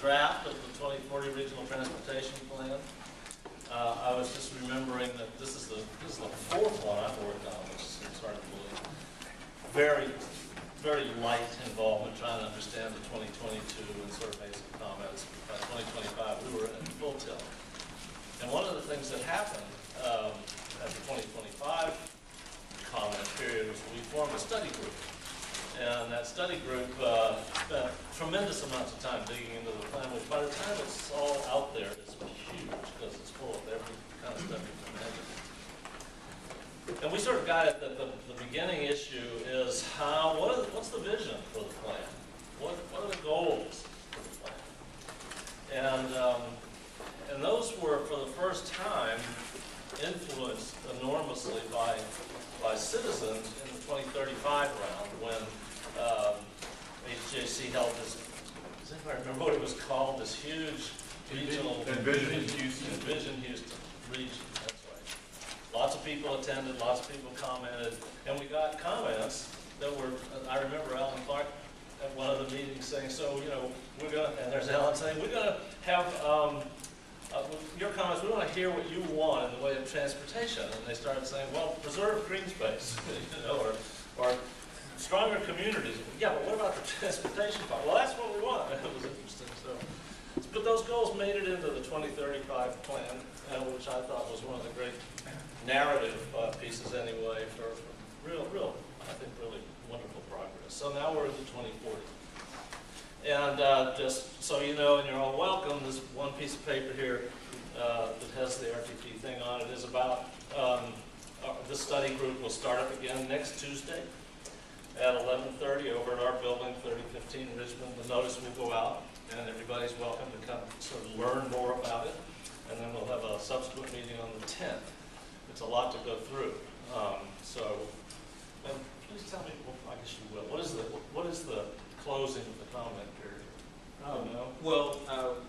draft of the 2040 Regional Transportation Plan. I was just remembering that this is the fourth one I've worked on, which is hard to believe. Very light involvement trying to understand the 2022 and sort of basic comments. By 2025, we were in full tilt. And one of the things that happened at the 2025 comment period was we formed a study group. And that study group spent tremendous amounts of time digging into the plan, which by the time it's all out there, it's huge because it's full of every kind of stuff you can imagine. And we sort of got it that the beginning issue is what's the vision for the plan? What are the goals for the plan? And those were, for the first time, influenced enormously by citizens in the 2035 round when HJC held this, does anybody remember what it was called, this huge regional Envision Houston region, that's right. Lots of people attended, lots of people commented, and we got comments that were, I remember Alan Clark at one of the meetings saying, so, you know, we're going to, and there's Alan saying, we're going to have, your comments, we want to hear what you want in the way of transportation. And they started saying, well, preserve green space, you know, or stronger communities. Yeah, but what about the transportation part? Well, that's what we want. It was interesting. But those goals made it into the 2035 plan, which I thought was one of the great narrative pieces anyway for real, I think, really wonderful progress. So now we're into 2040. And just so you know, and you're all welcome, this one piece of paper here that has the RTP thing on it is about, this study group will start up again next Tuesday at 11:30 over at our building, 3015 Richmond. The notice will go out, and everybody's welcome to come sort of learn more about it. And then we'll have a subsequent meeting on the 10th. It's a lot to go through. And please tell me, well, I guess you will, what is the closing of the comment period? Well,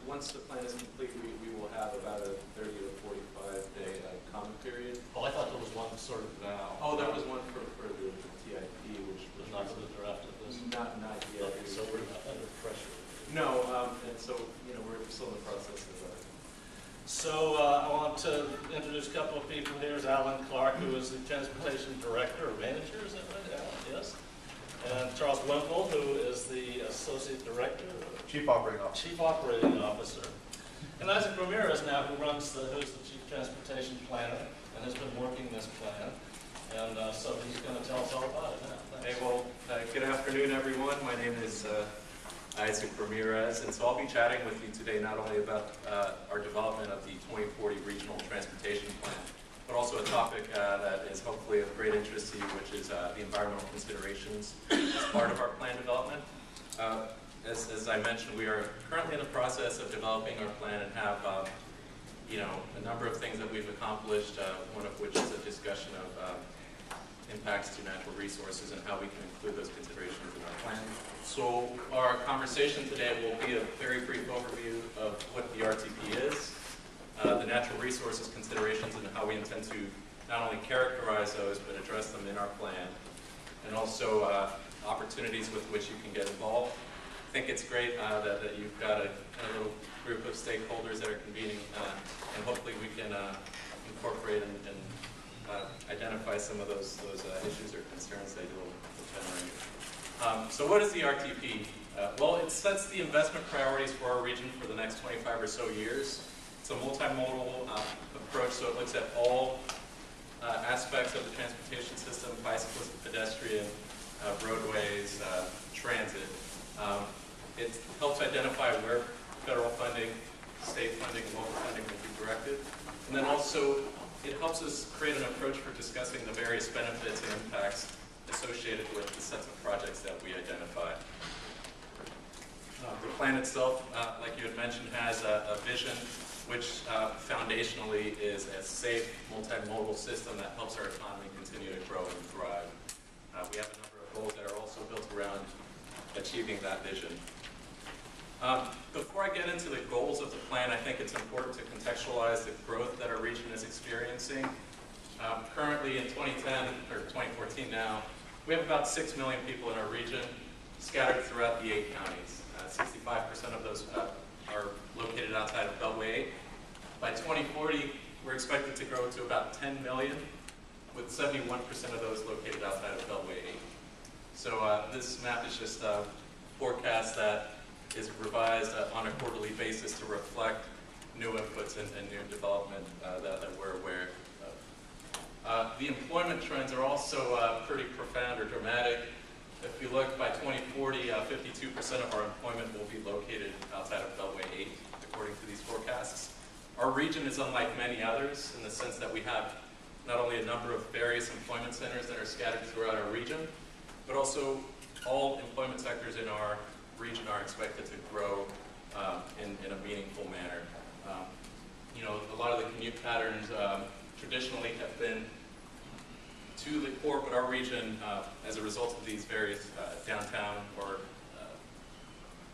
once the plan is complete, we will have about a 30 to 45 day comment period. Oh, I thought there was one sort of now. Oh, there was one for the TIP, which was not for the draft of this. Not yet. Okay, so we're not under pressure. No, and so we're still in the process of that. So I want to introduce a couple of people. Here's Alan Clark, who is the Transportation Director or Manager, is that right, Alan? Yes. And Charles Wimple, who is the Associate Director. Chief Operating Officer. Chief Operating Officer. And Isaac Ramirez now, who's the Chief Transportation Planner and has been working this plan. And so he's going to tell us all about it now. Hey, well, good afternoon, everyone. My name is Isaac Ramirez, and so I'll be chatting with you today not only about our development of the 2040 Regional Transportation Plan, but also a topic that is hopefully of great interest to you, which is the environmental considerations as part of our plan development. As I mentioned, we are currently in the process of developing our plan and have a number of things that we've accomplished, one of which is a discussion of impacts to natural resources and how we can include those considerations in our plan. So our conversation today will be a very brief overview of what the RTP is, the natural resources considerations and how we intend to not only characterize those but address them in our plan, and also opportunities with which you can get involved. I think it's great that you've got a little group of stakeholders that are convening, and hopefully we can incorporate and identify some of those issues or concerns that you'll generate. So what is the RTP? Well, it sets the investment priorities for our region for the next 25 or so years. It's a multimodal approach, so it looks at all aspects of the transportation system: bicycles, pedestrian, roadways, transit. It helps identify where federal funding, state funding, and local funding will be directed. And then also, it helps us create an approach for discussing the various benefits and impacts associated with the sets of projects that we identify. The plan itself, like you had mentioned, has a vision which foundationally is a safe, multimodal system that helps our economy continue to grow and thrive. We have a number of goals that are also built around achieving that vision. Before I get into the goals of the plan, I think it's important to contextualize the growth that our region is experiencing. Currently in 2010, or 2014 now, we have about 6 million people in our region, scattered throughout the 8 counties. 65% of those are located outside of Beltway 8. By 2040, we're expected to grow to about 10 million, with 71% of those located outside of Beltway 8. So this map is just a forecast that is revised on a quarterly basis to reflect new inputs and new development that we're aware of. The employment trends are also pretty profound or dramatic. If you look by 2040, 52% of our employment will be located outside of Beltway 8, according to these forecasts. Our region is unlike many others in the sense that we have not only a number of various employment centers that are scattered throughout our region, but also all employment sectors in our region are expected to grow in a meaningful manner. You know, a lot of the commute patterns traditionally have been to the core, but our region, as a result of these various downtown or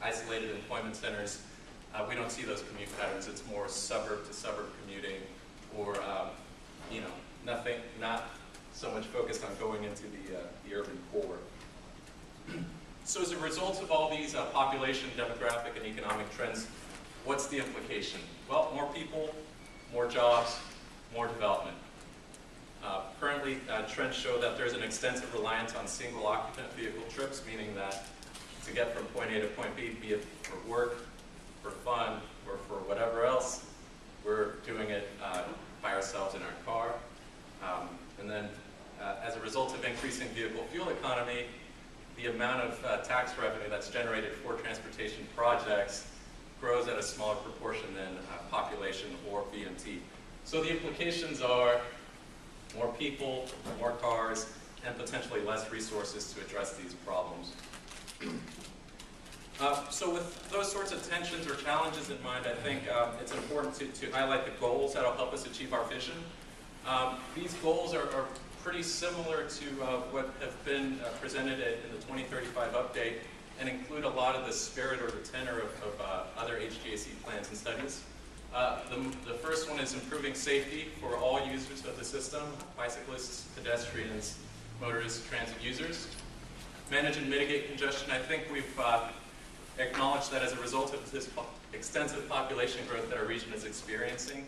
isolated employment centers, we don't see those commute patterns. It's more suburb to suburb commuting, or you know, not so much focused on going into the urban core. So as a result of all these population, demographic, and economic trends, what's the implication? Well, more people, more jobs, more development. Currently, trends show that there's an extensive reliance on single occupant vehicle trips, meaning that to get from point A to point B, be it for work, for fun, or for whatever else, we're doing it by ourselves in our car. And then as a result of increasing vehicle fuel economy, the amount of tax revenue that's generated for transportation projects grows at a smaller proportion than population or VMT. So the implications are more people, more cars, and potentially less resources to address these problems. So with those sorts of tensions or challenges in mind, I think it's important to highlight the goals that will help us achieve our vision. These goals are pretty similar to what have been presented in the 2035 update and include a lot of the spirit or the tenor of other HGAC plans and studies. The first one is improving safety for all users of the system, bicyclists, pedestrians, motorists, transit users. Manage and mitigate congestion. I think we've acknowledged that as a result of this extensive population growth that our region is experiencing,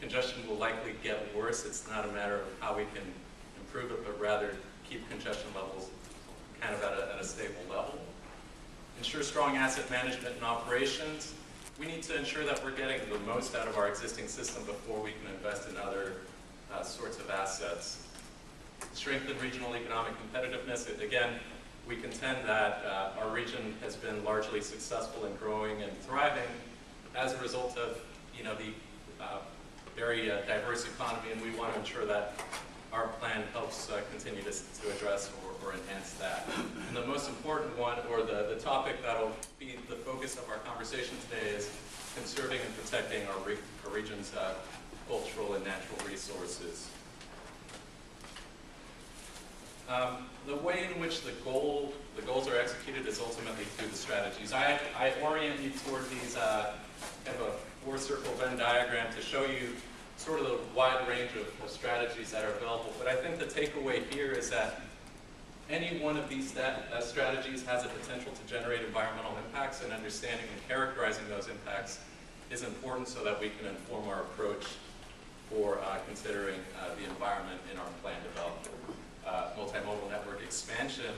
congestion will likely get worse. It's not a matter of how we can improve it, but rather keep congestion levels kind of at a stable level. Ensure strong asset management and operations. We need to ensure that we're getting the most out of our existing system before we can invest in other sorts of assets. Strengthen regional economic competitiveness. Again, we contend that our region has been largely successful in growing and thriving as a result of, you know, the very diverse economy, and we want to ensure that our plan helps continue to address or enhance that. And the most important one, or the topic that will be the focus of our conversation today, is conserving and protecting our region's cultural and natural resources. The way in which the goals are executed is ultimately through the strategies. I orient you toward these kind of a four-circle Venn diagram to show you sort of the wide range of strategies that are available. But I think the takeaway here is that any one of these strategies has a potential to generate environmental impacts, and understanding and characterizing those impacts is important so that we can inform our approach for considering the environment in our plan development. Multimodal network expansion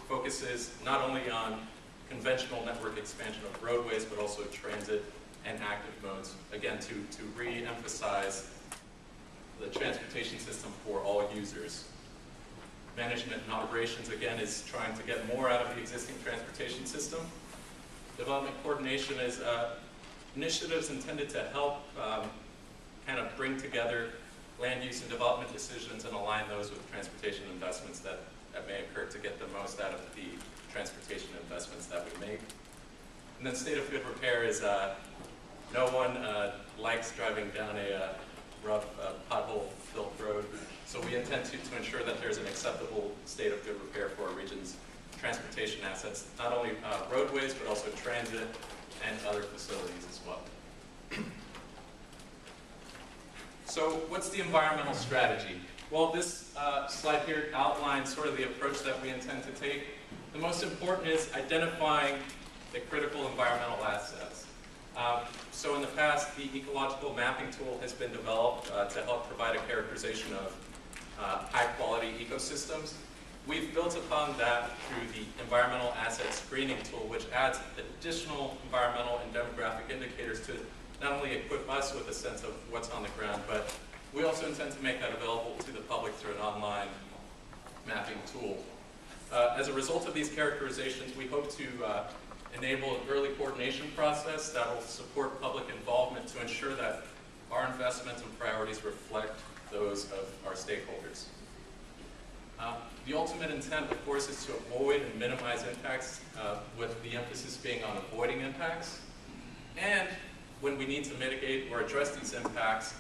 focuses not only on conventional network expansion of roadways, but also transit and active modes, again, to re-emphasize the transportation system for all users. Management and operations, again, is trying to get more out of the existing transportation system. Development coordination is initiatives intended to help kind of bring together land use and development decisions and align those with transportation investments that may occur to get the most out of the transportation investments that we make. And then state of good repair is no one likes driving down a rough pothole-filled road, so we intend to ensure that there's an acceptable state of good repair for our region's transportation assets, not only roadways, but also transit and other facilities as well. So what's the environmental strategy? Well, this slide here outlines sort of the approach that we intend to take. The most important is identifying the critical environmental assets. So in the past, the ecological mapping tool has been developed to help provide a characterization of high-quality ecosystems. We've built upon that through the environmental asset screening tool, which adds additional environmental and demographic indicators to not only equip us with a sense of what's on the ground, but we also intend to make that available to the public through an online mapping tool. As a result of these characterizations, we hope to enable an early coordination process that will support public involvement to ensure that our investments and priorities reflect those of our stakeholders. The ultimate intent, of course, is to avoid and minimize impacts, with the emphasis being on avoiding impacts. And when we need to mitigate or address these impacts,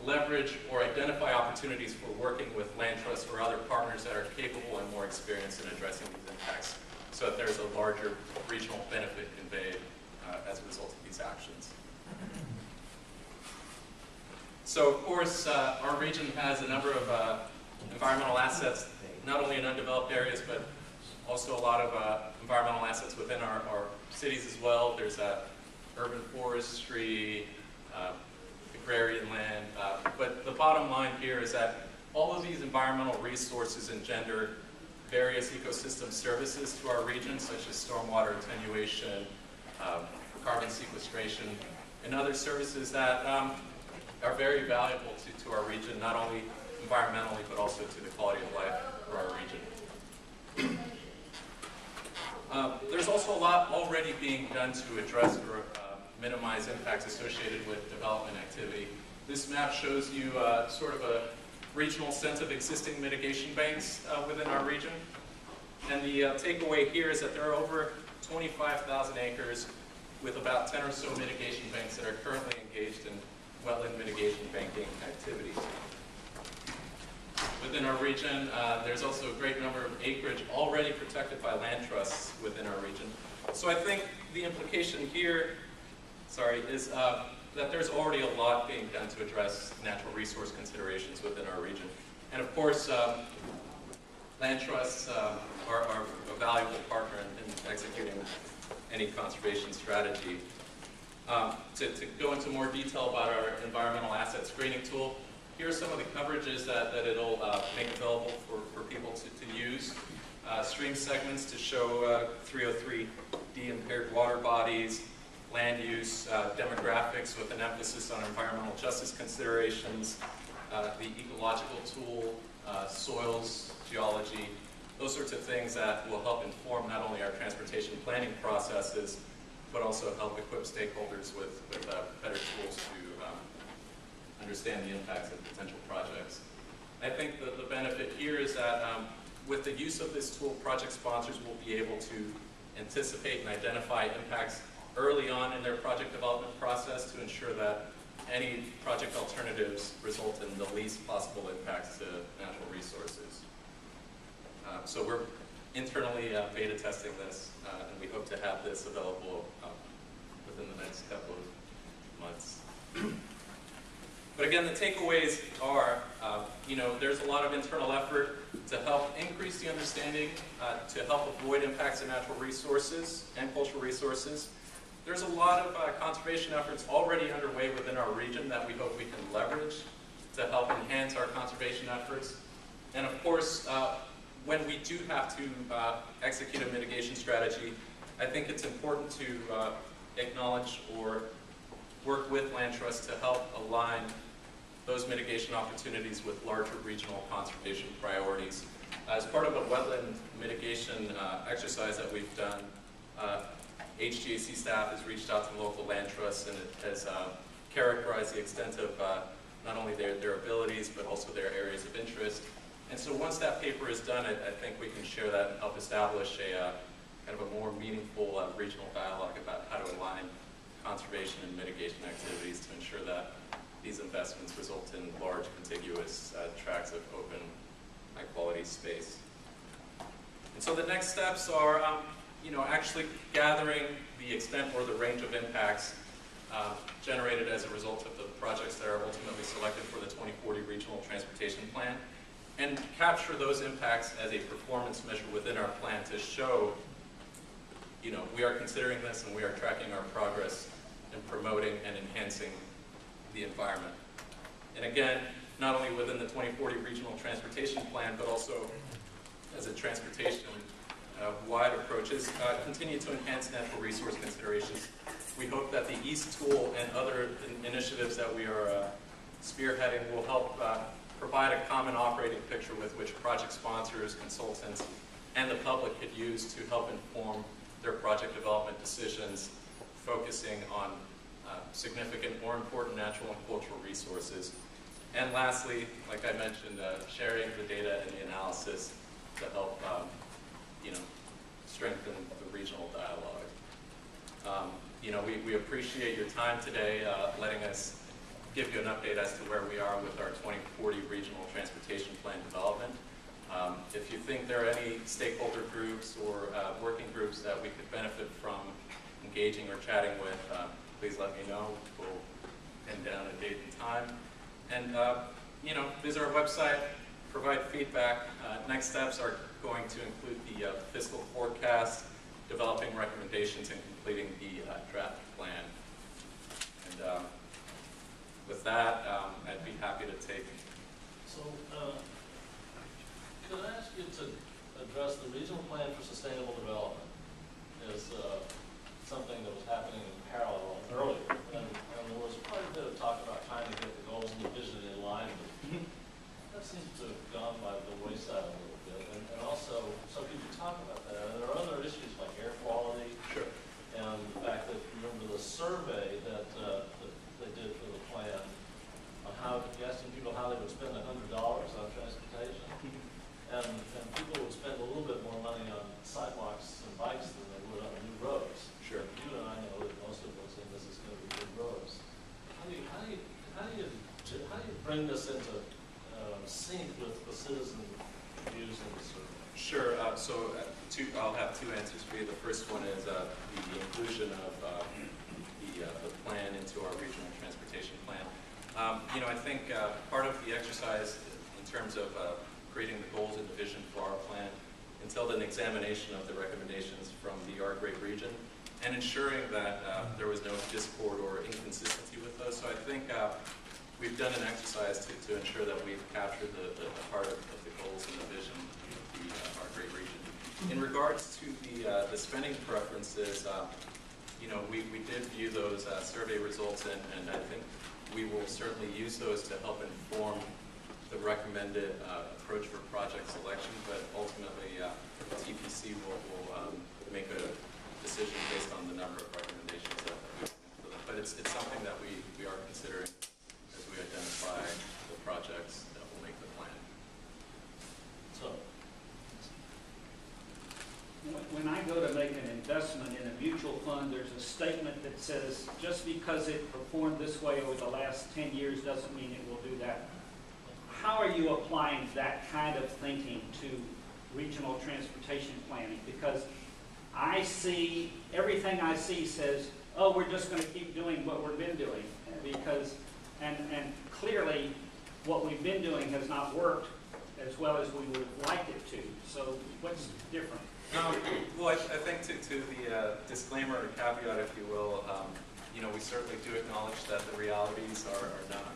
leverage or identify opportunities for working with land trusts or other partners that are capable and more experienced in addressing these impacts, so that there's a larger regional benefit conveyed as a result of these actions. So, of course, our region has a number of environmental assets, not only in undeveloped areas, but also a lot of environmental assets within our cities as well. There's urban forestry, agrarian land, but the bottom line here is that all of these environmental resources engender various ecosystem services to our region, such as stormwater attenuation, carbon sequestration, and other services that are very valuable to our region, not only environmentally, but also to the quality of life for our region. There's also a lot already being done to address or minimize impacts associated with development activity. This map shows you sort of a regional sense of existing mitigation banks within our region. And the takeaway here is that there are over 25,000 acres with about 10 or so mitigation banks that are currently engaged in wetland mitigation banking activities. Within our region, there's also a great number of acreage already protected by land trusts within our region. So I think the implication here, is that there's already a lot being done to address natural resource considerations within our region. And of course, land trusts are a valuable partner in executing any conservation strategy. To go into more detail about our environmental asset screening tool, here are some of the coverages that it'll make available for people to use. Stream segments to show 303D impaired water bodies, land use, demographics with an emphasis on environmental justice considerations, the ecological tool, soils, geology, those sorts of things that will help inform not only our transportation planning processes, but also help equip stakeholders with better tools to understand the impacts of potential projects. I think that the benefit here is that with the use of this tool, project sponsors will be able to anticipate and identify impacts early on in their project development process to ensure that any project alternatives result in the least possible impacts to natural resources. So we're internally beta testing this, and we hope to have this available within the next couple of months. But again, the takeaways are, there's a lot of internal effort to help increase the understanding, to help avoid impacts on natural resources and cultural resources. There's a lot of conservation efforts already underway within our region that we hope we can leverage to help enhance our conservation efforts. And of course, when we do have to execute a mitigation strategy, I think it's important to acknowledge or work with land trusts to help align those mitigation opportunities with larger regional conservation priorities. As part of a wetland mitigation exercise that we've done, HGAC staff has reached out to local land trusts and it has characterized the extent of not only their abilities, but also their areas of interest. And so once that paper is done, I think we can share that and help establish a kind of a more meaningful regional dialogue about how to align conservation and mitigation activities to ensure that these investments result in large contiguous tracts of open, high-quality space. And so the next steps are, actually gathering the extent or the range of impacts generated as a result of the projects that are ultimately selected for the 2040 Regional Transportation Plan, and capture those impacts as a performance measure within our plan to show we are considering this and we are tracking our progress in promoting and enhancing the environment. And again, not only within the 2040 Regional Transportation Plan, but also as a transportation-wide approaches, continue to enhance natural resource considerations. We hope that the East Tool and other initiatives that we are spearheading will help provide a common operating picture with which project sponsors, consultants, and the public could use to help inform their project development decisions, focusing on significant or important natural and cultural resources. And lastly, like I mentioned, sharing the data and the analysis to help strengthen the regional dialogue. We appreciate your time today, letting us give you an update as to where we are with our 2040 Regional Transportation Plan development. If you think there are any stakeholder groups or working groups that we could benefit from engaging or chatting with, please let me know. We'll pin down a date and time. And, visit our website, provide feedback. Next steps are going to include the fiscal forecast, developing recommendations, and completing the draft plan. And with that, I'd be happy to take. So, could I ask you to address the Regional Plan for Sustainable Development? Is something that was happening in parallel earlier, and there was quite a bit of talk about trying to get the goals and the vision in line, but that seems to have gone by the wayside a little bit. And also, some people talk about that. And there are other issues like air quality, Sure. and the fact that, remember the survey that they did for the plan on how asking people how they would spend $100 on transportation, and people would spend a little bit more money on sidewalks and bikes than they would on new roads. Sure. You and I know that most of us in this is going to be good roads. How do you bring this into sync with the citizen views in the survey? Sure. I'll have two answers for you. The first one is the inclusion of the plan into our regional transportation plan. I think part of the exercise in terms of creating the goals and the vision for our plan entailed an examination of the recommendations from the our great region and ensuring that there was no discord or inconsistency with those. So I think we've done an exercise to ensure that we've captured the heart of the goals and the vision of our great region. In regards to the spending preferences, we did view those survey results, and I think we will certainly use those to help inform the recommended approach for project selection, but ultimately the TPC will make a decision based on the number of recommendations that we have. But it's something that we are considering as we identify the projects that will make the plan. So, when I go to make an investment in a mutual fund, there's a statement that says, just because it performed this way over the last 10 years doesn't mean it will do that. How are you applying that kind of thinking to regional transportation planning? Because I see, everything I see says, oh, we're just going to keep doing what we've been doing. Because, and clearly, what we've been doing has not worked as well as we would have liked it to. So what's different? Well, I think to the disclaimer or caveat, if you will, we certainly do acknowledge that the realities are not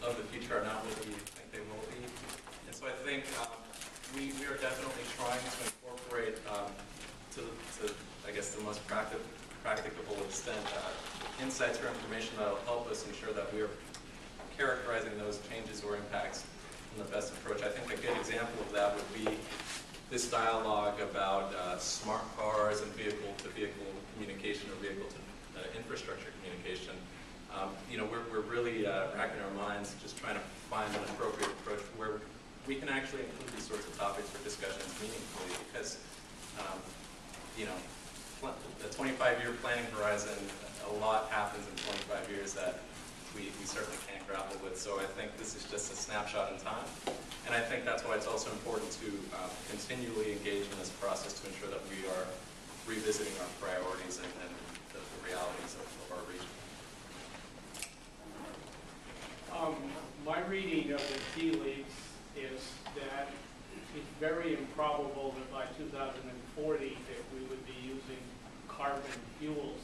of the future are not what we think they will be. And so I think we are definitely trying to incorporate to I guess the most practicable extent insights or information that will help us ensure that we are characterizing those changes or impacts in the best approach. I think a good example of that would be this dialogue about smart cars and vehicle-to-vehicle communication or vehicle-to-infrastructure communication. We're really racking our minds just trying to find an appropriate approach where we can actually include these sorts of topics for discussions meaningfully because, the 25-year planning horizon, a lot happens in 25 years that we certainly can't grapple with. So I think this is just a snapshot in time. And I think that's why it's also important to continually engage in this process to ensure that we are revisiting our priorities and the realities of our region. My reading of the tea leaves is that it's very improbable that by 2040 that we would be using carbon fuels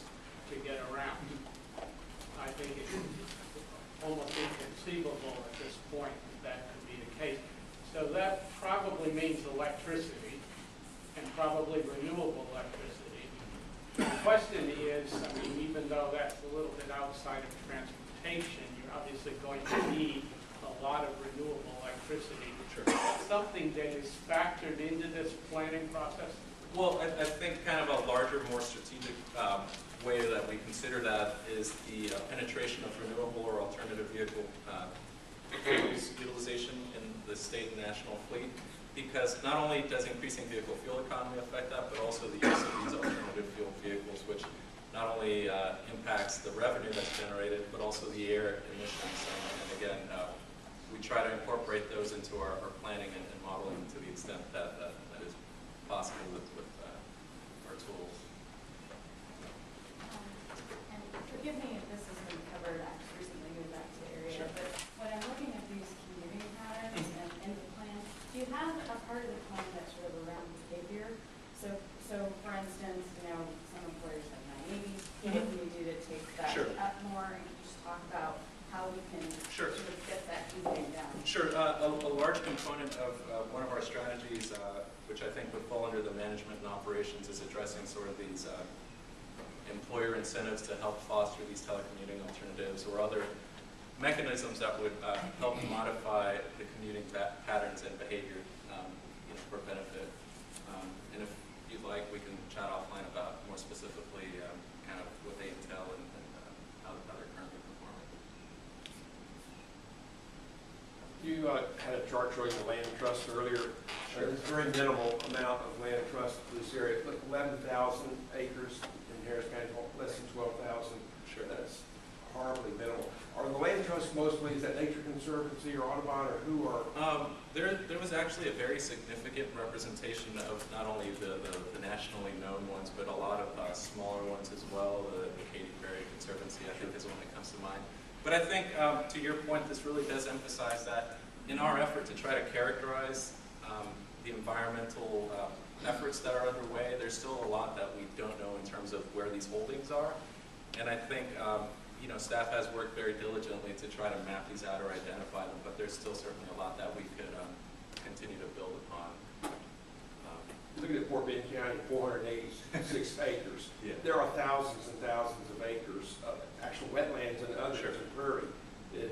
to get around. I think it's almost inconceivable at this point that that could be the case. So that probably means electricity, and probably renewable electricity. The question is, I mean, even though that's a little bit outside of transportation, you're obviously going to need a lot of renewable electricity. Sure. Something that is factored into this planning process? Well, I think kind of a larger, more strategic way that we consider that is the penetration of renewable or alternative vehicle fuels utilization in the state and national fleet. Because not only does increasing vehicle fuel economy affect that, but also the use of these alternative fuel vehicles, which not only impacts the revenue that's generated, but also the air emissions. And again, we try to incorporate those into our planning and modeling to the extent that that is possible with our tools. And forgive me if this has been covered, I just recently moved back to the area, Sure. but when I'm looking at these commuting patterns and in the plan, do you have a part of the plan that's sort of around behavior? So for instance, you know, some employers have 980s, what can you do to take that Sure. up more, and just talk about how we can Sure. sort of get that commuting down? Sure. A large component of one of our strategies, which I think would fall under the management and operations, is addressing sort of these employer incentives to help foster these telecommuting alternatives or other mechanisms that would help modify the commuting patterns and behavior for benefit. And if you'd like, we can chat offline about more specifically kind of what they entail and how they're currently performing. You had a chart showing the land trust earlier. Sure. There's a very minimal amount of land trust for this area, like 11,000 acres in Harris County, less than 12,000. Sure. That's horribly minimal. Are the land trusts mostly, is that Nature Conservancy or Audubon, or who are? There was actually a very significant representation of not only the nationally known ones, but a lot of smaller ones as well. The Katy Perry Conservancy, I think, is one that comes to mind. But I think, to your point, this really does emphasize that in our effort to try to characterize the environmental efforts that are underway, there's still a lot that we don't know in terms of where these holdings are. And I think staff has worked very diligently to try to map these out or identify them, but there's still certainly a lot that we could continue to build upon. Looking at Fort Bend County, 486 acres. Yeah. There are thousands and thousands of acres of actual wetlands and others Sure. in prairie in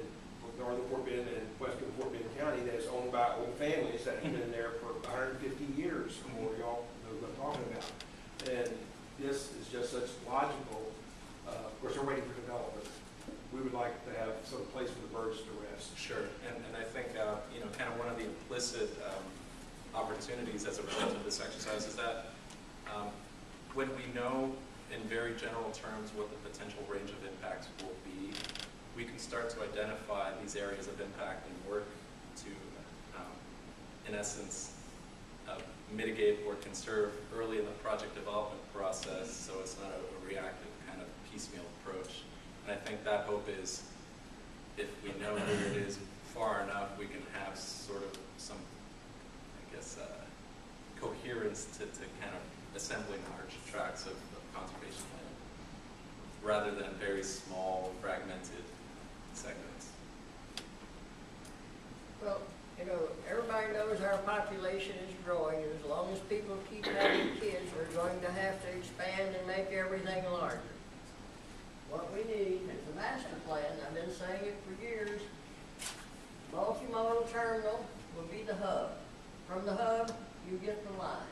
northern Fort Bend and western Fort Bend County that's owned by old families that have been there for 150 years or more. Y'all know what I'm talking about. And this is just such logical. Of course, they're waiting for development. We would like to have some place for the birds to rest. Sure, and I think kind of one of the implicit opportunities as a result of this exercise is that when we know in very general terms what the potential range of impacts will be, we can start to identify these areas of impact and work to, in essence, mitigate or conserve early in the project development process, so it's not a reactive kind of piecemeal approach. And I think that hope is, if we know where it is far enough, we can have sort of some, I guess, coherence to kind of assembling large tracts of conservation land, rather than very small, fragmented segments. Well, everybody knows our population is growing, and as long as people keep having kids, we're going to have to expand and make everything larger. What we need is a master plan. I've been saying it for years. Multimodal terminal will be the hub. From the hub, you get the lines.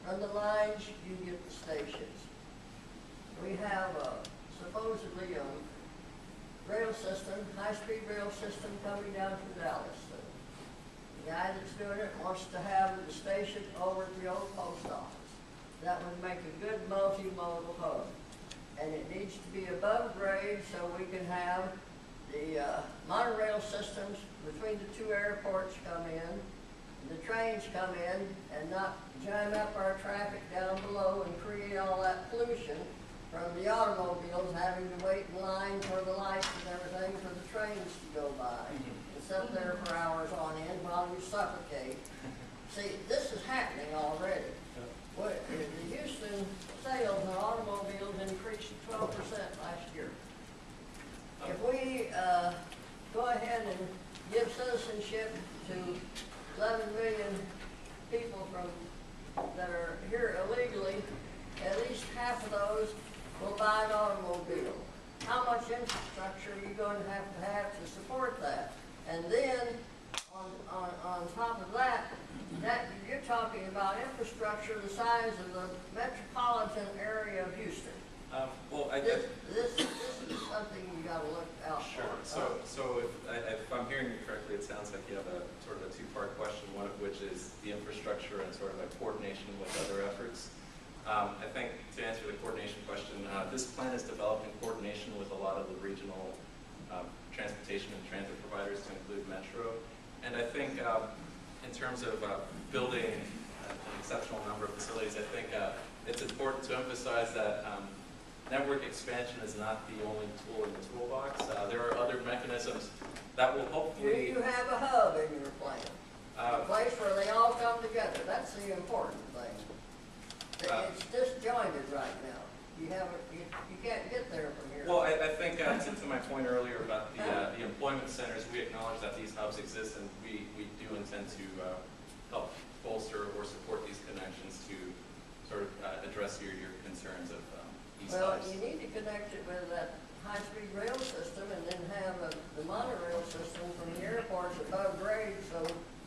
From the lines, you get the stations. We have supposedly a rail system, high-speed rail system coming down from Dallas. The guy that's doing it wants to have the station over at the old post office. That would make a good multimodal hub. And it needs to be above grade so we can have the monorail systems between the two airports come in, the trains come in, and not jam up our traffic down below and create all that pollution from the automobiles having to wait in line for the lights and everything for the trains to go by. And sit there for hours on end while we suffocate. See, this is happening already. What, the Houston sales of automobiles increased 12% last year. If we, go ahead and give citizenship to 11 million people that are here illegally, at least half of those will buy an automobile. How much infrastructure are you going to have to support that? And then, on top of that, you're talking about infrastructure the size of the metropolitan area of Houston. Well, This is something you gotta look out for. Sure. So if I'm hearing you correctly, it sounds like you have a sort of a two-part question, one of which is the infrastructure and sort of a coordination with other efforts. I think to answer the coordination question, this plan is developed in coordination with a lot of the regional transportation and transit providers to include Metro. And I think in terms of building an exceptional number of facilities, I think it's important to emphasize that network expansion is not the only tool in the toolbox. There are other mechanisms that will hopefully... You have a hub in your plan, a place where they all come together. That's the important thing. It's disjointed right now. You can't get there from here. Well, I think to my point earlier about the employment centers, we acknowledge that these hubs exist, and we do intend to help bolster or support these connections to sort of address your concerns of these hubs. You need to connect it with that high-speed rail system and then have the monorail system from the airports above grade so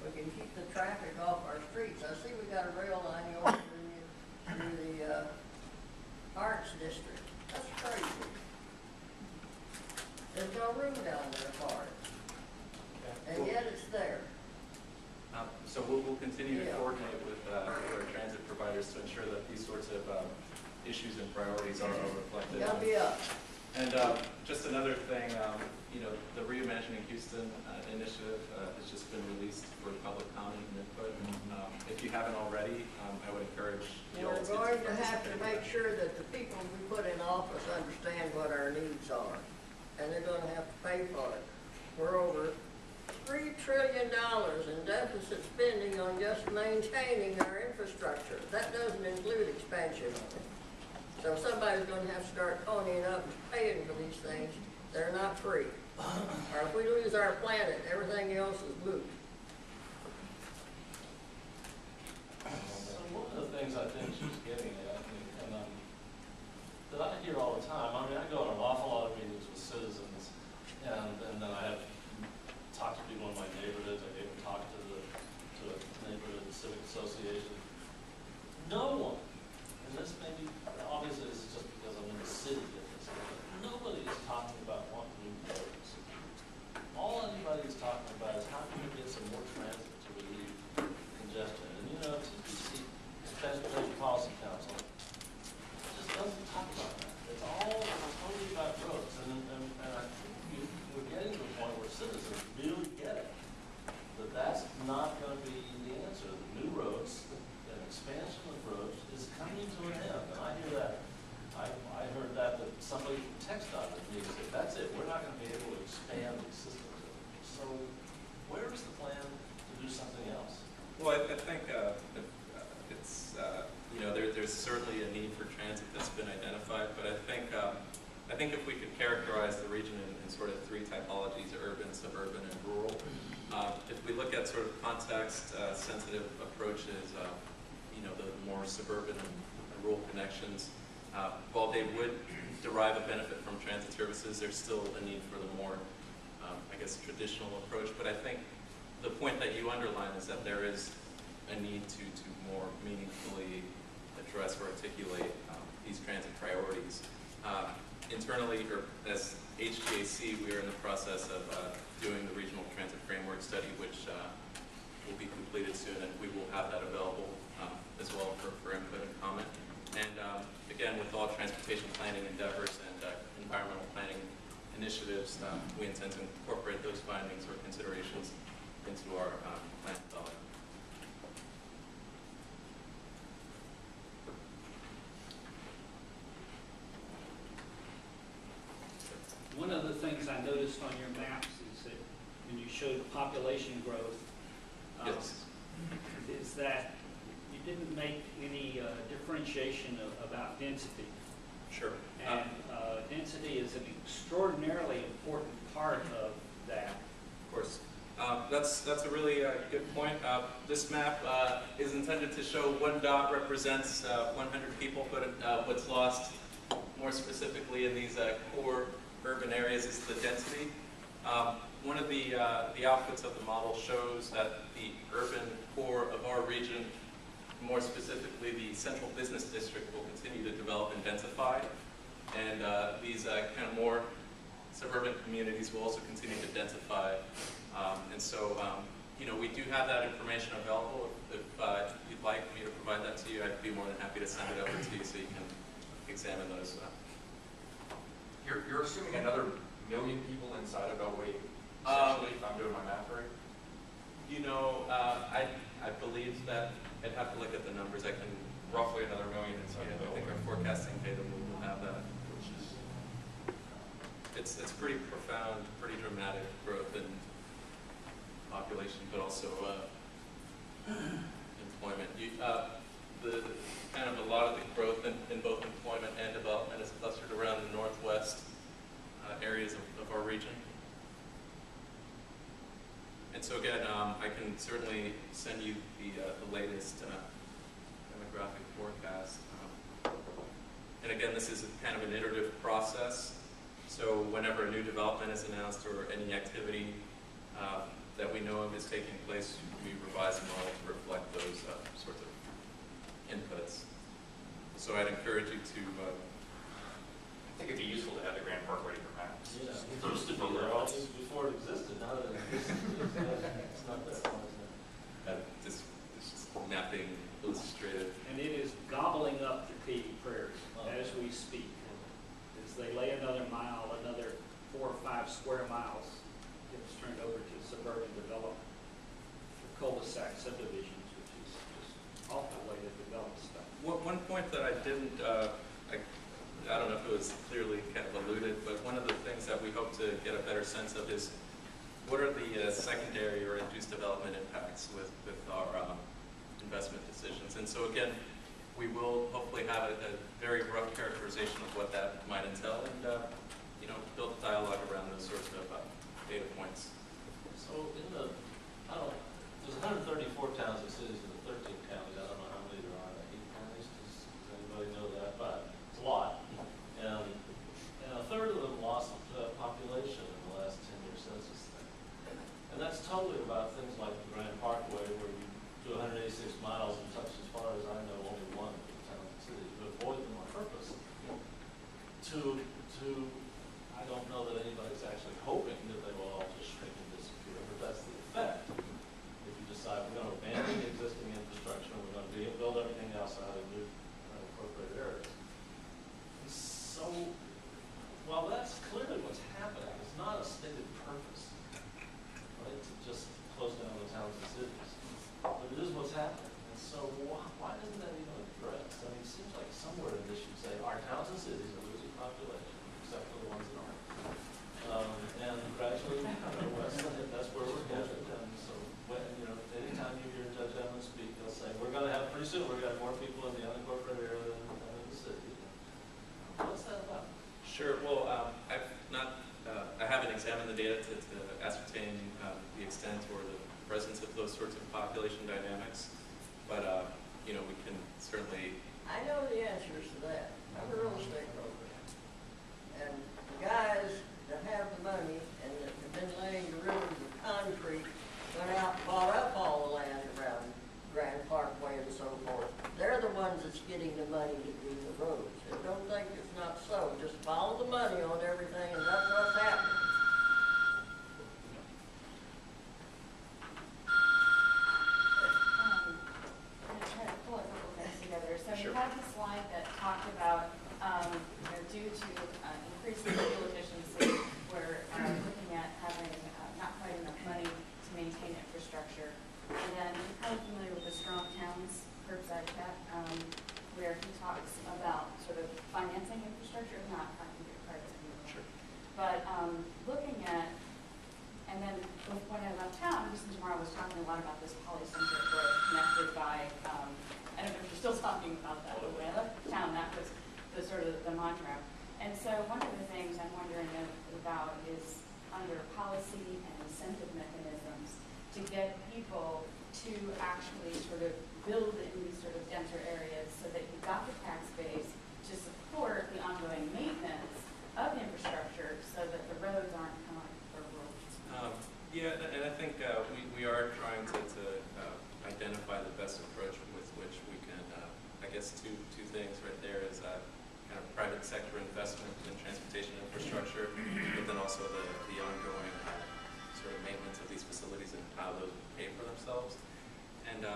we can keep the traffic off our streets. I see we got a rail line going through the Arts District. That's crazy. There's no room down there for it. And yet it's there. So we'll continue to coordinate with our transit providers to ensure that these sorts of issues and priorities are reflected. Gotta be up. And just another thing, the Reimagining Houston initiative has just been released for public comment and input. If you haven't already, I would encourage you all We're going to have to make sure that the people we put in office understand what our needs are, and they're going to have to pay for it. We're over $3 trillion in deficit spending on just maintaining our infrastructure. That doesn't include expansion of it. So if somebody's going to have to start ponying up and paying for these things, they're not free. Or if we lose our planet, everything else is moot. So one of the things I think she's getting at, and that I hear all the time, I mean, I go to an awful lot of meetings with citizens, and then I have talked to people in my neighborhoods, I even talked to a neighborhood civic association. No one, and this may be, obviously this is just because I'm in the city at this point, nobody is talking about wanting new roads. All anybody is talking about is how can we get some more transit to relieve congestion. And TPC, Transportation Policy Council, just doesn't talk about that. It's all totally about roads. And I think we're getting to a point where citizens really get it. But that's not going to be the answer. The new roads, an expansion of roads is coming to an end. And I hear that. I heard that somebody from TxDOT at me said, that's it. We're not going to be able to expand these systems. So where is the plan to do something else? Well, I think it's, there's certainly a need for transit that's been identified, but I think if we could characterize the region in sort of three typologies, urban, suburban, and rural, if we look at sort of context-sensitive approaches, the more suburban and rural connections, while they would derive a benefit from transit services, there's still a need for the more, traditional approach. But I think the point that you underline is that there is a need to more meaningfully address or articulate these transit priorities. Internally, or as HGAC, we are in the process of doing the Regional Transit Framework Study, which will be completed soon, and we will have that available as well for input and comment. And again, with all transportation planning endeavors and environmental planning initiatives, we intend to incorporate those findings or considerations into our plan development. One of the things I noticed on your maps is that when you showed population growth, Yes. is is that you didn't make any differentiation about density. Sure. And density is an extraordinarily important part of that. Of course. That's a really good point. This map is intended to show one dot represents 100 people, but what's lost more specifically in these core urban areas is the density. One of the outputs of the model shows that the urban core of our region, more specifically the central business district, will continue to develop and densify, and these kind of more suburban communities will also continue to densify. And so, you know, we do have that information available. If you'd like me to provide that to you, I'd be more than happy to send it over to you so you can examine those. You're assuming another million people inside of Beltway, essentially, if I'm doing my math right? You know, I believe that I'd have to look at the numbers. I can Roughly another million inside I of think Beltway. our forecasting data will have that, which is it's pretty profound, pretty dramatic growth in population, but also employment. The kind of a lot of the growth in both employment and development is clustered around the northwest areas of our region. And so again, I can certainly send you the latest demographic forecast. And again, this is kind of an iterative process. So whenever a new development is announced or any activity that we know of is taking place, we revise the model to reflect those sorts of inputs. So I'd encourage you to. I think it'd be useful to have the Grand Park ready for maps. Yeah, it used to be there all before it existed. Now that it exists, it's not there. It's just mapping illustrated. And it is gobbling up the Katy Prairie as we speak. As they lay another mile, another 4 or 5 square miles gets turned over to suburban development, cul-de-sac subdivisions, which is just an awful way to develop stuff. One point that I didn't, I don't know if it was clearly kind of alluded, but one of the things that we hope to get a better sense of is what are the secondary or induced development impacts with our investment decisions. And so again, we will hopefully have a very rough characterization of what that might entail and you know, build a dialogue around those sorts of data points. So in the, there's 134 towns and cities in the 13 counties. I don't know how many there are. 8 counties? Does anybody know that? But it's a lot. And a third of them lost population in the last 10-year census thing. And that's totally about things like the Grand Parkway, where you do 186 miles and touch, as far as I know, only one of the towns and cities, to avoid them on purpose. I don't know that anybody's actually hoping that they will all just shrink and disappear, but that's the effect. If you decide we're going to abandon the existing infrastructure, and we're going to build everything else out of new incorporated areas. And so, while that's clearly what's happening, it's not a stated purpose, right, to just close down the towns and cities. But it is what's happening. And so why isn't that even addressed? I mean, it seems like somewhere in this you say our towns and cities are losing population, except for the ones that aren't. And gradually, west, that's where we're headed. And so, anytime you hear Judge Evans speak, they'll say, pretty soon we're going to have more people in the unincorporated area than in the city. What's that about? Sure. Well, I haven't examined the data to ascertain the extent or the presence of those sorts of population dynamics, but you know, we can certainly. I know the answers to that. I'm a real estate broker. And the guys that have the money and that have been laying the rivers of concrete went out and bought up all the land around Grand Parkway and so forth. They're the ones that's getting the money to do the roads. And don't think it's not so. Just follow the money on everything, and that's what's happening. I'm trying to pull a couple things together. So Sure. you had the slide that talked about, due to increasing fuel efficiency, we're looking at having not quite enough money to maintain infrastructure. And then you're probably familiar with the Strong Towns curbside cap, where he talks about sort of financing infrastructure, not having to get credit. Sure. But looking at, and then was pointed out about town, just tomorrow was talking a lot about this polycentric growth connected by, I don't know if you're still talking about that, but when I left town, that was the sort of the mantra. And so one of the things I'm wondering about is under policy and incentive mechanisms to get people to actually sort of build in these sort of denser areas so that you've got the tax base to support the ongoing maintenance of infrastructure so that the roads aren't coming for roads. Yeah, and I think we are trying to identify the best approach with which we can, I guess two things right there is kind of private sector investment in transportation infrastructure, but then also the ongoing sort of maintenance of these facilities and how those pay for themselves. And,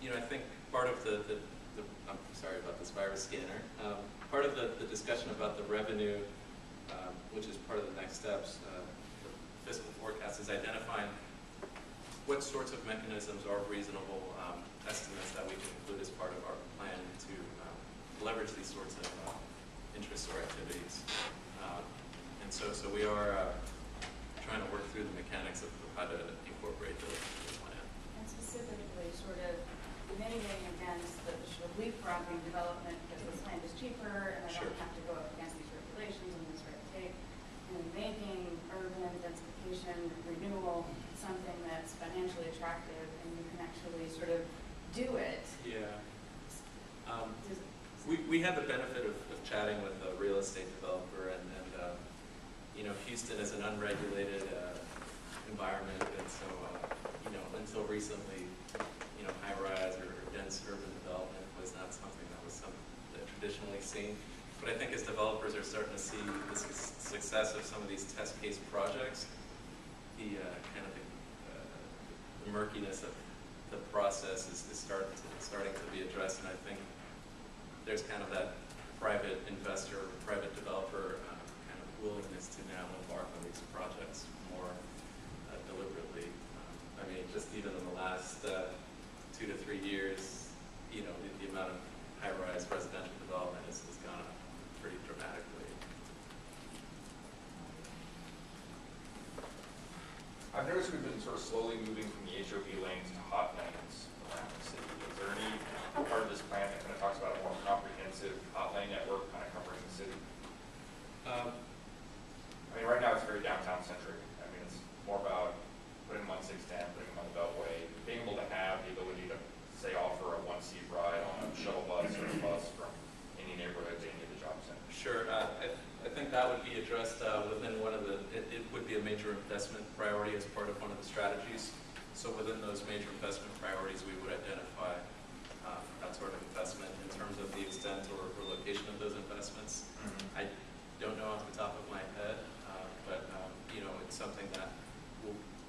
I think part of I'm sorry about this virus scanner, part of the discussion about the revenue, which is part of the next steps, the fiscal forecast is identifying what sorts of mechanisms are reasonable estimates that we can include as part of our plan to leverage these sorts of interests or activities. And so we are trying to work through the mechanics of how to incorporate the plan. And specifically sort of mitigating against the sort of leapfrogging development because this land is cheaper and I Sure. don't have to go up against these regulations and this red tape, and making urban densification renewal something that's financially attractive and you can actually sort of do it. Yeah. We had the benefit of chatting with a real estate developer, and Houston is an unregulated environment, and so until recently, high-rise or dense urban development was not something that traditionally seen. But I think as developers are starting to see the success of some of these test case projects, the the murkiness of the process is starting to be addressed, and I think there's kind of that private investor, private developer kind of willingness to now embark on these projects more deliberately. I mean, just even in the last 2 to 3 years, the amount of high-rise residential development has gone up pretty dramatically. I've noticed we've been sort of slowly moving from the HOV lanes to hot lanes around the city. Is there any part of this plan that kind of talks about a more comprehensive hot lane network kind of covering the city? I mean, right now it's very downtown centric. I mean, it's more about putting them on 610, putting them on the Beltway, being able to have the ability to, say, offer a one-seat ride on a shuttle bus or a bus from any neighborhood to any of the job centers. Sure. I think that would be addressed within it would be a major investment priority as part of one of the strategies. So within those major investment priorities, we would identify that sort of investment in terms of the extent or location of those investments. I don't know off the top of my head, but it's something that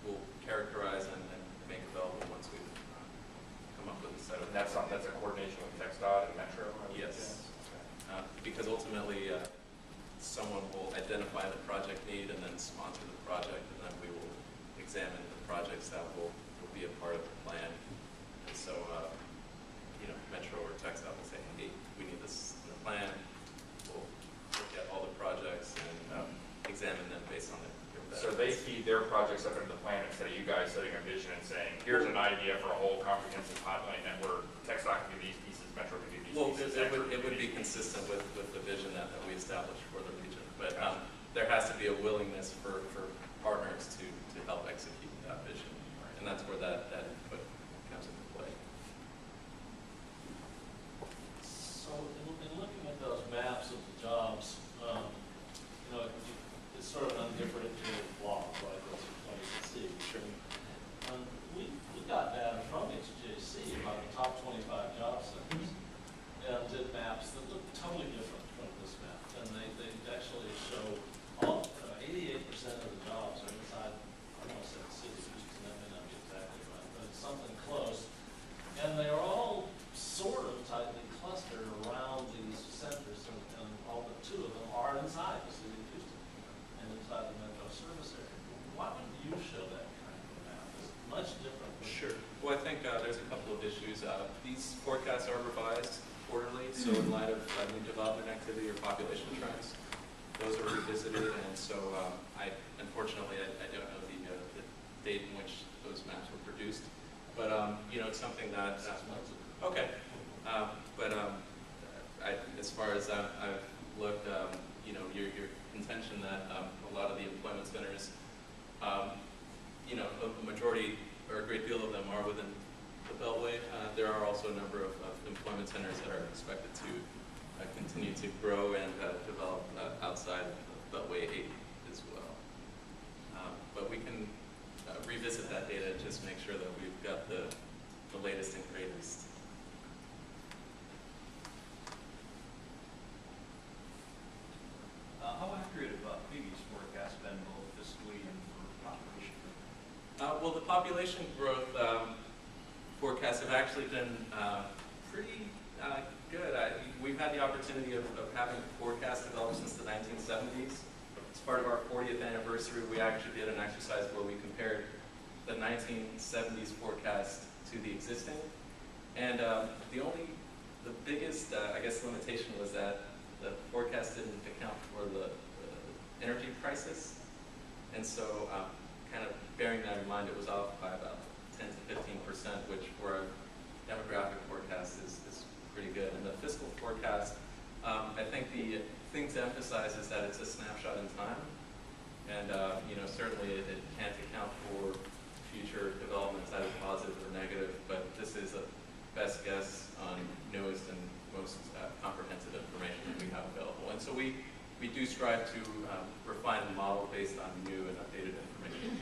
we'll characterize and make available once we come up with a set of. And that's a coordination with TxDOT and Metro. Yes, because ultimately someone will identify the project need and then sponsor the project, and then we will examine the projects that will be a part of the plan. And so, Metro or TxDOT will say, hey, we need this in the plan. We'll look at all the projects and examine them based on their So they feed their projects up into the plan instead of you guys setting a vision and saying, here's an idea for a whole comprehensive hot lane network. TxDOT can do these pieces, Metro can do these pieces. It would be consistent with the vision that we established for the region. But there has to be a willingness for partners to help execute that vision. And that's where that input comes into play. So in looking at those maps of the jobs, it's sort of an undifferentiated block, right, as you can see. Sure. We got data from HJC about the top 25 job centers and did maps that look totally different from this map. And they actually show 88% of the jobs are inside, I don't want to say the city of Houston, that may not be exactly right, but it's something close. And they are all sort of tightly clustered around these centers, and all but 2 of them are inside the city of Houston and inside the metro service area. Why would you show that kind of a map? It's much different. Sure. Well, I think there's a couple of issues. These forecasts are revised quarterly, so in light of new development activity or population trends, those are revisited, and so unfortunately I don't know the date in which those maps were produced. But, you know, it's something that, 6 months ago. okay. But as far as I've looked, you know, your contention that a lot of the employment centers, you know, a majority or a great deal of them are within the Beltway. There are also a number of employment centers that are expected to continue to grow and develop outside of Beltway 8 as well. But we can revisit that data and just make sure that we've got the latest and greatest. How accurate have previous forecasts been both fiscally and for population? Well, the population growth forecasts have actually been pretty good. We've had the opportunity of having forecasts developed since the 1970s. As part of our 40th anniversary, we actually did an exercise where we compared the 1970s forecast to the existing. And the biggest, I guess, limitation was that the forecast didn't account for the energy crisis. And so, kind of bearing that in mind, it was off by about 10 to 15%, which for a demographic forecast is pretty good. And the fiscal forecast, I think the thing to emphasize is that it's a snapshot in time. And, you know, certainly it can't account for future developments, either positive or negative, but this is a best guess on newest and most comprehensive information that we have available. And so we do strive to refine the model based on new and updated information.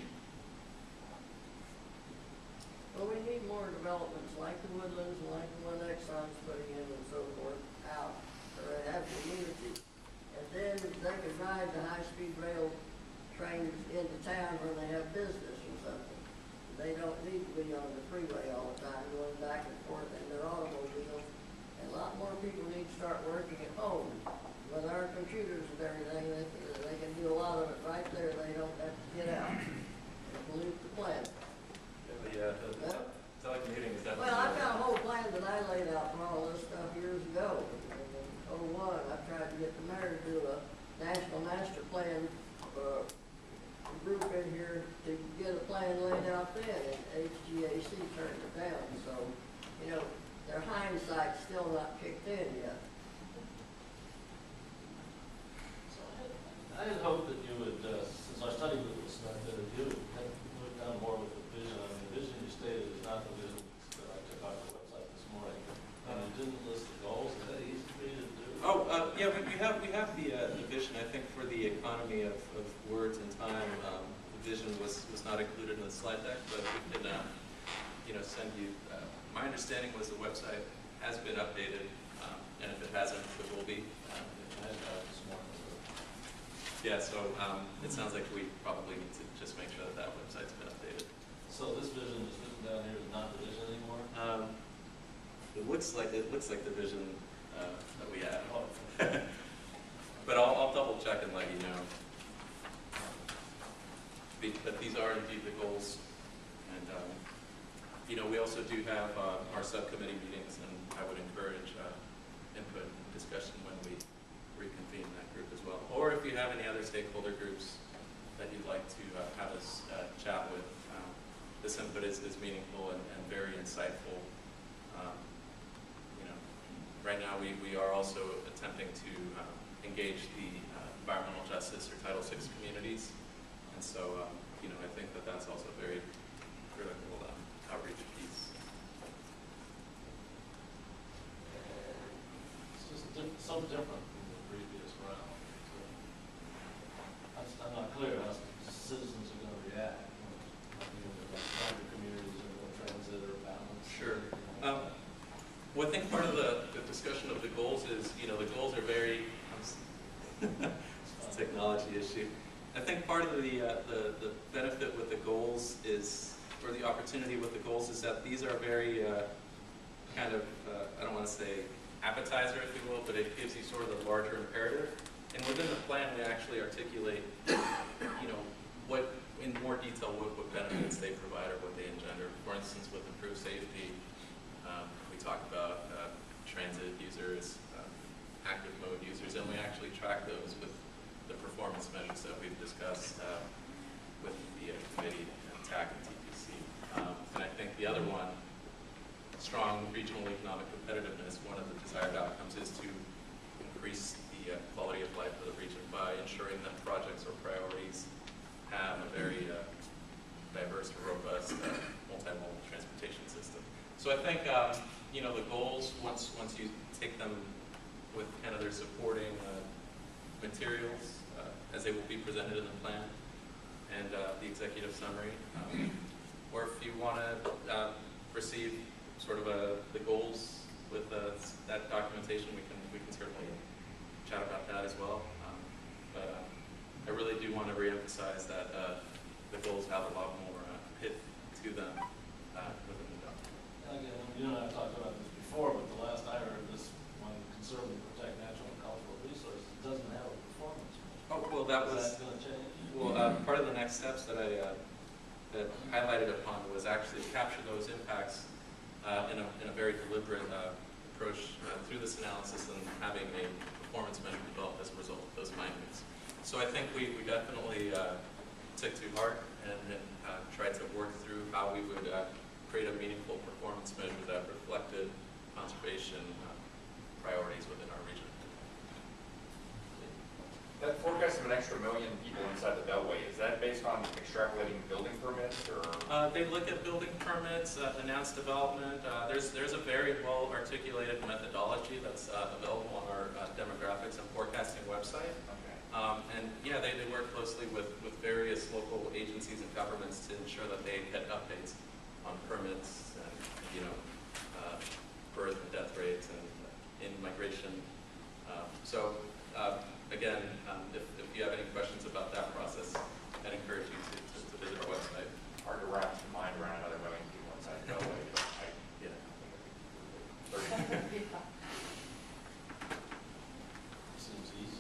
Well, we need more developments like the Woodlands and like the one Exxon's putting in and so forth out, so they have community. And then they could ride the high-speed rail trains into town when they have business or something. They don't need to be on the freeway all the time, going back and forth in their automobiles. And a lot more people need to start working at home. With our computers and everything, they can do a lot of it right there. They don't have to get out and pollute the planet. The telecommuting is definitely... Well, I've got a whole plan that I laid out for all this stuff years ago. In '01, I tried to get the mayor to do a national master plan group in here to get a plan laid out then, and HGAC turned it down. So, you know, their hindsight's still not kicked in yet. So I had hoped that you would, since our study group was not good, that you would have moved down more with the vision. I mean, the vision you stated is not the vision that I took off the website this morning. And you didn't list the goals. Is that easy for you to do? Oh, yeah, we have the vision. I think for the economy of words and time, the vision was not included in the slide deck, but we can, you know, send you. My understanding was the website has been updated, and if it hasn't, it will be. I had that this morning. Yeah, so it sounds like we probably need to just make sure that that website's been updated. So this vision is written down here is not the vision anymore? It looks like the vision that we have. But I'll double check and let you know. But these are indeed the goals, and you know, we also do have our subcommittee meetings, and I would encourage input and discussion when we reconvene that group as well. Or if you have any other stakeholder groups that you'd like to have us chat with, this input is meaningful and very insightful. You know, right now we are also attempting to engage the environmental justice or Title VI communities, and so you know, I think that that's also very critical outreach piece. It's just so different from the previous round. So I'm not clear how citizens are going to react. The communities are going to transit or balance. Sure. Well, I think part of the discussion of the goals is, you know, the goals are very, it's a technology issue. I think part of the benefit with the goals is, or the opportunity with the goals is that these are very kind of, I don't want to say appetizer, if you will, but it gives you sort of the larger imperative. And within the plan, we actually articulate, you know, what, in more detail, what benefits they provide or what they engender. For instance, with improved safety, we talk about transit users, active mode users, and we actually track those with the performance measures that we've discussed with the committee tackling TPC. And I think the other one, strong regional economic competitiveness, one of the desired outcomes is to increase the quality of life of the region by ensuring that projects or priorities have a very diverse and robust multimodal transportation system. So I think you know, the goals, once you take them with kind of their supporting materials as they will be presented in the plan and the executive summary, or if you want to receive sort of the goals with that documentation, we can certainly chat about that as well. But I really do want to reemphasize that the goals have a lot more pith to them within the document. Again, you and I have talked about this before, but the last I heard, this one, conserve and protect natural and cultural resources, doesn't have a performance measure. Oh, well, that Is was, that going to change? well, part of the next steps that I that highlighted upon was actually to capture those impacts in a very deliberate approach through this analysis and having a performance measure developed as a result of those findings. So I think we definitely took to heart and tried to work through how we would create a meaningful performance measure that reflected conservation priorities within our region. That forecast of an extra million people inside the Beltway, is that based on extrapolating building permits or? They look at building permits, announced development. There's a very well articulated methodology that's available on our demographics and forecasting website. Okay. And yeah, they work closely with various local agencies and governments to ensure that they get updates on permits and, you know, birth and death rates and in-migration. Again, if you have any questions about that process, I'd encourage you to visit our website. Hard to wrap your mind around another million people inside the Beltway. Seems easy.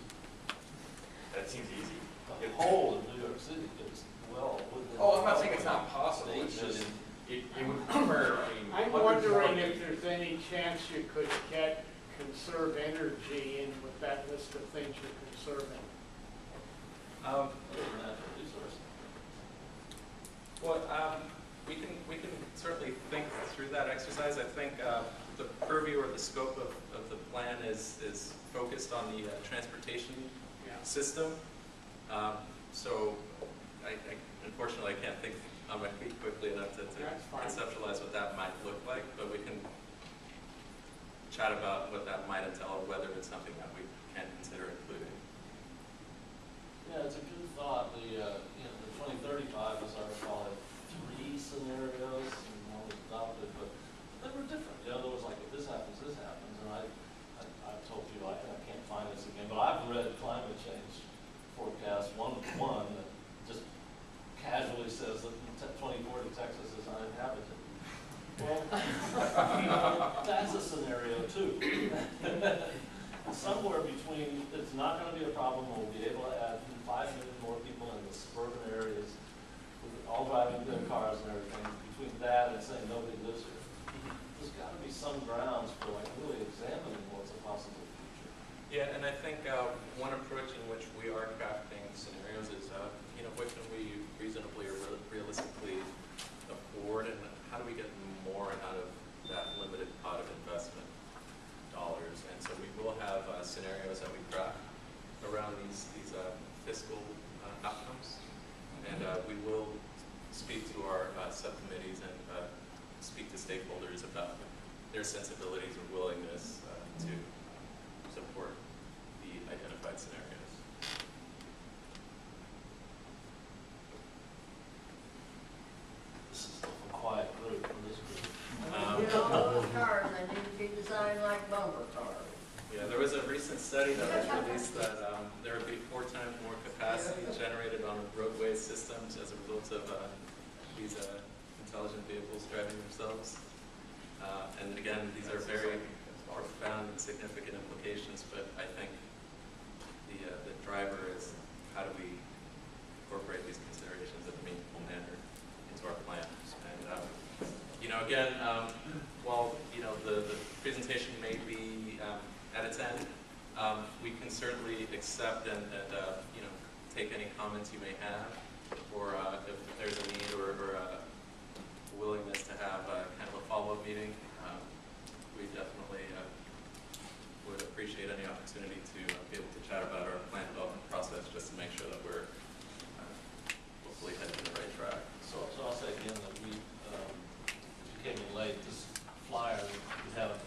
That seems easy. The whole of New York City is well within. Oh, I'm not saying it's not possible, it's just, it would require, I'm wondering if there's any chance you could get conserve energy in with that list of things you're conserving. Natural resource. Well, we can certainly think through that exercise. I think the purview or the scope of the plan is focused on the transportation system. So unfortunately, I can't think on my feet quickly enough to conceptualize what that might look like, but we can chat about what that might entail, or whether it's something that we can consider including. Yeah, it's a good thought. The, you know, the 2035, as I recall, had 3 scenarios, and one was adopted, but they were different. You know, there was like, if this happens, and I've told you, I can't find this again, but I've read climate change forecast, one that just casually says that 2040 Texas is uninhabited. Well, that's a scenario too. Somewhere between, it's not going to be a problem, we'll be able to add 5 million more people in the suburban areas, all driving their cars and everything. Between that and saying nobody lives here, there's got to be some grounds for like really examining what's a possible future. Yeah, and I think one approach in which we are crafting scenarios is, you know, what can we reasonably or realistically afford, and how do we get more out of that limited pot of investment dollars? And so we will have scenarios that we craft around these fiscal outcomes, and we will speak to our subcommittees and speak to stakeholders about their sensibilities or willingness to support the identified scenarios. This is a quiet group from this group. You know, all those cars, they need to be designed like bumper cars. Yeah, there was a recent study that was released that there would be 4 times more capacity generated on roadway systems as a result of these intelligent vehicles driving themselves. And again, these are very profound and significant implications, but I think the driver is how do we incorporate these considerations in a meaningful manner into our plans. And you know, again, while you know the presentation may be at its end, we can certainly accept and you know, take any comments you may have, for if there's a need or a willingness to have kind of a follow-up meeting. We definitely would appreciate any opportunity to be able to chat about our plan development process, just to make sure that we're hopefully heading in the right track. So I'll say again that we, if you came in late, this flyer, we have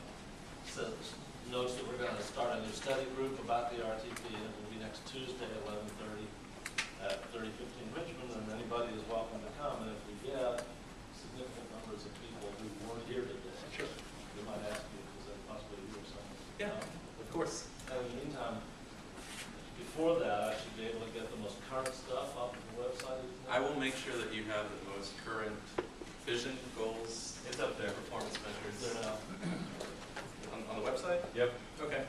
says, notes that we're going to start a new study group about the RTP, and it will be next Tuesday at 11:30 at 3015 Richmond, and anybody is welcome to come. And if we get significant numbers of people who weren't here today, Sure. we might ask you, is there possibly you or something? Yeah, of course. And in the meantime, before that, I should be able to get the most current stuff off of the website. I will make sure that you have the most current vision, goals, It's up there. performance measures There now. on the website. Yep. Okay.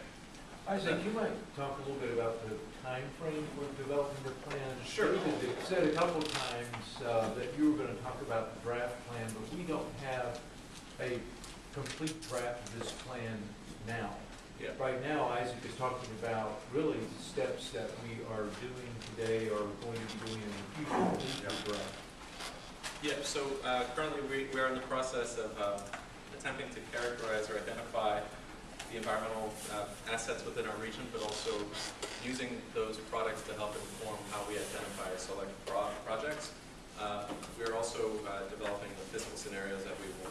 Isaac, you might talk a little bit about the time frame for developing the plan. Sure. David said a couple of times that you were going to talk about the draft plan, but we don't have a complete draft of this plan now. Yeah. Right now, Isaac is talking about really the steps that we are doing today or going to be doing in the future to meet the draft. Yeah, so currently we're in the process of attempting to characterize or identify the environmental assets within our region, but also using those products to help inform how we identify or select projects. We're also developing the fiscal scenarios that we will,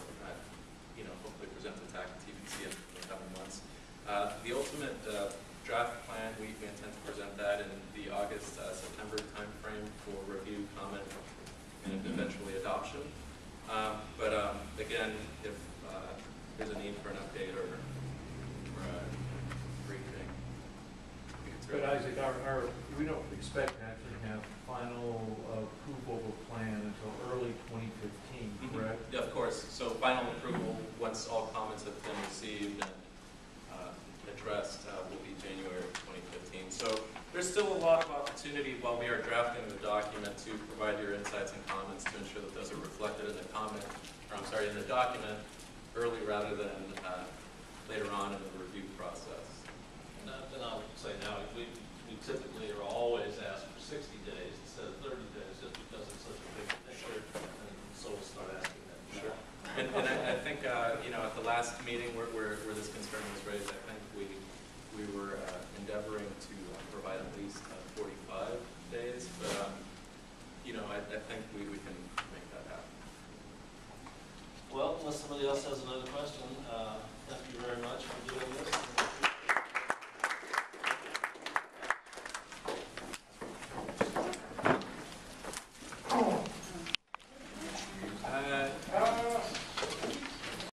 hopefully present to TAC and TPC in the coming months. The ultimate draft plan, we intend to present that in the August-September timeframe for review, comment, and eventually adoption. But again, if there's a need for an update or a briefing, we can But certainly. Isaac, we don't expect to actually have final approval of a plan until early 2015, correct? Yeah, of course. So final approval, once all comments have been received and addressed, will be January of 2015. So there's still a lot of opportunity while we are drafting the document to provide your insights and comments to ensure that those are reflected in the in the document early rather than later on in the review process. And I'll say now, we typically are always asked for 60 days instead of 30 days, just because it's such a big picture, and so we'll start asking that. Sure. And I think, at the last meeting where this concern was raised, I think we were endeavoring to provide at least 45 days, but, I think we can make that happen. Well, unless somebody else has another question, thank you very much for